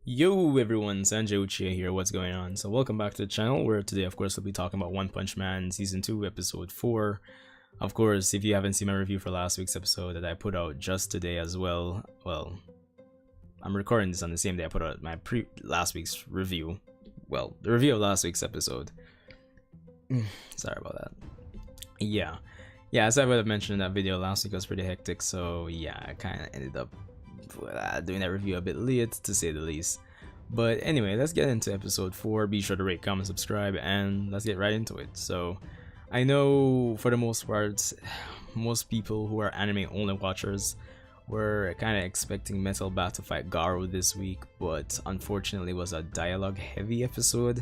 Yo everyone, Sanjay Uchiha here, what's going on? So welcome back to the channel where today of course we'll be talking about One Punch Man Season 2 Episode 4. Of course, if you haven't seen my review for last week's episode that I put out just today as well, I'm recording this on the same day I put out my last week's review. Well, the review of last week's episode. Sorry about that. Yeah, as I would have mentioned in that video, last week was pretty hectic, so yeah, I kind of ended up doing that review a bit late to say the least. But anyway, let's get into episode 4. Be sure to rate, comment, subscribe, and let's get right into it. So I know for the most part, most people who are anime only watchers were kind of expecting Metal Bat to fight Garo this week, but unfortunately it was a dialogue heavy episode.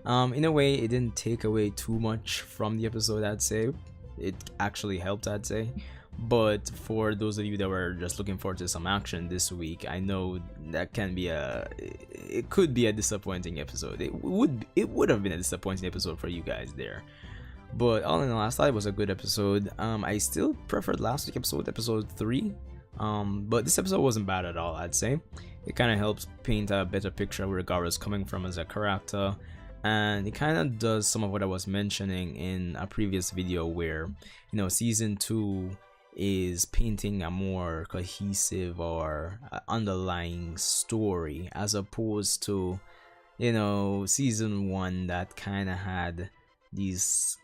In a way, it didn't take away too much from the episode, I'd say. It actually helped, I'd say. But for those of you that were just looking forward to some action this week, I know that it could be a disappointing episode. It would have been a disappointing episode for you guys there. But all in all, I thought it was a good episode. I still preferred last week's episode 3. But this episode wasn't bad at all, I'd say. It kind of helps paint a better picture of where Garo's coming from as a character. And it kind of does some of what I was mentioning in a previous video where, season 2 is painting a more cohesive or underlying story as opposed to season 1 that kind of had these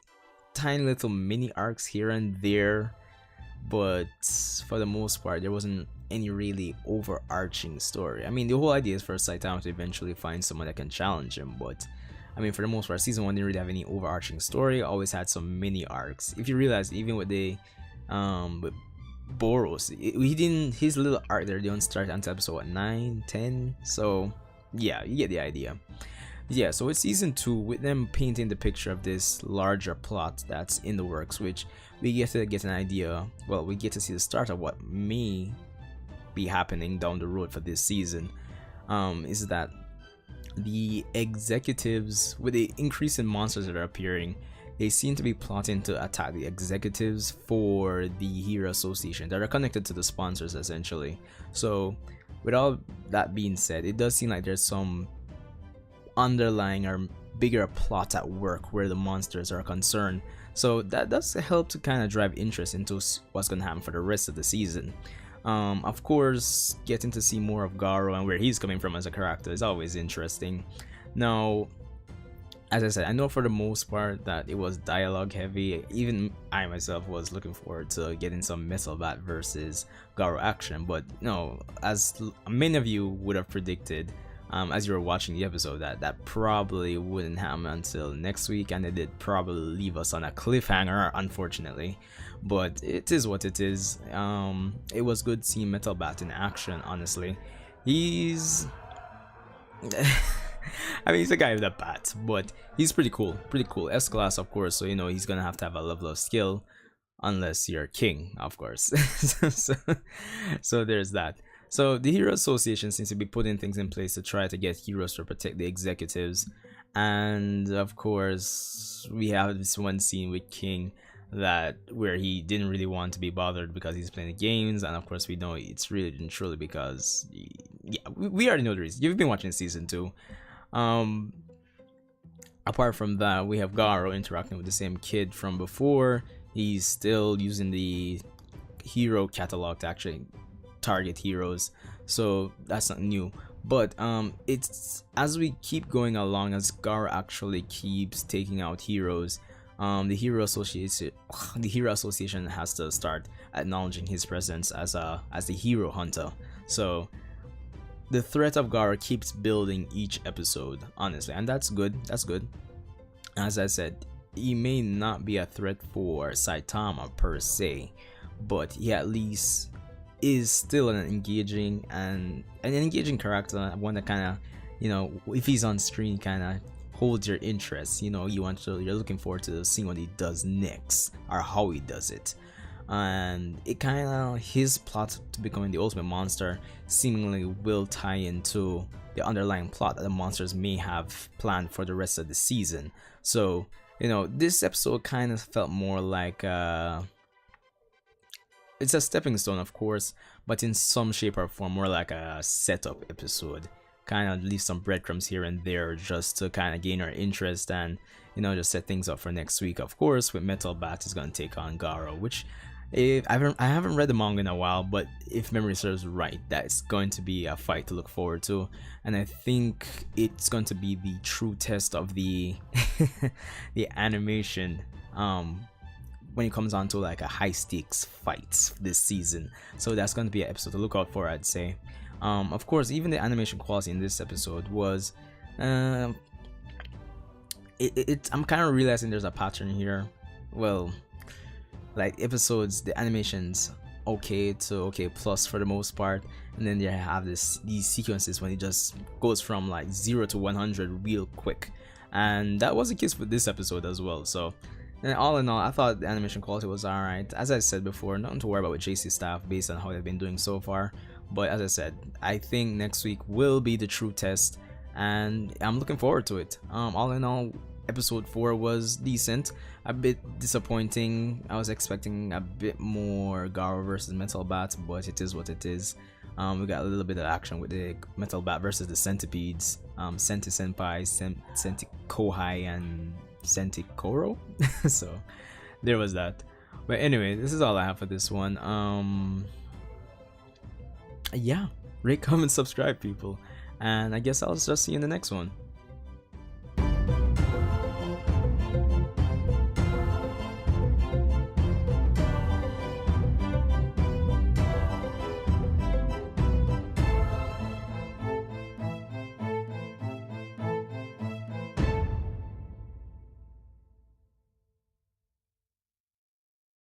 tiny little mini arcs here and there, but for the most part there wasn't any really overarching story. I mean, the whole idea is for Saitama to eventually find someone that can challenge him, but I mean, for the most part, season 1 didn't really have any overarching story. Always had some mini arcs. If you realize, even with with Boros, his little arc there didn't start until episode 9, 10. So yeah, you get the idea. Yeah, so with season 2, with them painting the picture of this larger plot that's in the works, which we get to get an idea. Well, we get to see the start of what may be happening down the road for this season. Is that the executives, with the increase in monsters that are appearing, they seem to be plotting to attack the executives for the Hero Association that are connected to the sponsors essentially. So with all that being said, it does seem like there's some underlying or bigger plot at work where the monsters are concerned. So that does help to kind of drive interest into what's going to happen for the rest of the season. Of course, getting to see more of Garo and where he's coming from as a character is always interesting. Now, as I said, I know for the most part that it was dialogue heavy. Even I myself was looking forward to getting some Metal Bat versus Garo action, but no, as many of you would have predicted as you were watching the episode, that probably wouldn't happen until next week, and it did probably leave us on a cliffhanger, unfortunately. But it is what it is. It was good seeing Metal Bat in action, honestly. He's I mean, he's a guy with a bat, but he's pretty cool. S-class, of course, so he's gonna have to have a level of skill, unless you're king, of course. so there's that. So the Hero Association seems to be putting things in place to try to get heroes to protect the executives. And of course, we have this one scene with King where he didn't really want to be bothered because he's playing the games, and of course we know it's really and truly because we already know the reason. You've been watching season 2. Apart from that, we have Garo interacting with the same kid from before. He's still using the hero catalog to actually target heroes, so that's not new. But it's as we keep going along, as Garo actually keeps taking out heroes, the Hero Association has to start acknowledging his presence as the hero hunter. So the threat of Garo keeps building each episode, honestly, and that's good. As I said, he may not be a threat for Saitama per se, but he at least is still an engaging character, one that kind of, if he's on screen, kind of holds your interest. You're looking forward to seeing what he does next or how he does it. And it kind of, his plot to becoming the ultimate monster seemingly will tie into the underlying plot that the monsters may have planned for the rest of the season. So this episode kind of felt more like It's a stepping stone, of course, but in some shape or form more like a setup episode kind of leave some breadcrumbs here and there just to kind of gain our interest and, you know, just set things up for next week. Of course, with Metal Bat is going to take on Garo, which I haven't read the manga in a while, but if memory serves right, that's going to be a fight to look forward to, and I think it's going to be the true test of the the animation when it comes on to like a high stakes fight this season. So that's going to be an episode to look out for, I'd say. Of course, even the animation quality in this episode was I'm kind of realizing there's a pattern here. Well, like episodes, the animations okay to okay plus for the most part, and then they have these sequences when it just goes from like 0 to 100 real quick, and that was the case with this episode as well. So, and all in all, I thought the animation quality was alright. As I said before, nothing to worry about with JC staff based on how they've been doing so far, but as I said, I think next week will be the true test, and I'm looking forward to it. All in all, episode 4 was decent, a bit disappointing. I was expecting a bit more Garo versus Metal Bat, but it is what it is. We got a little bit of action with the Metal Bat versus the Centipedes, Senti Senpai, Senti Kohai, and Senti Koro. So there was that. But anyway, this is all I have for this one. Yeah, rate, comment, subscribe, people, and I guess I'll just see you in the next one.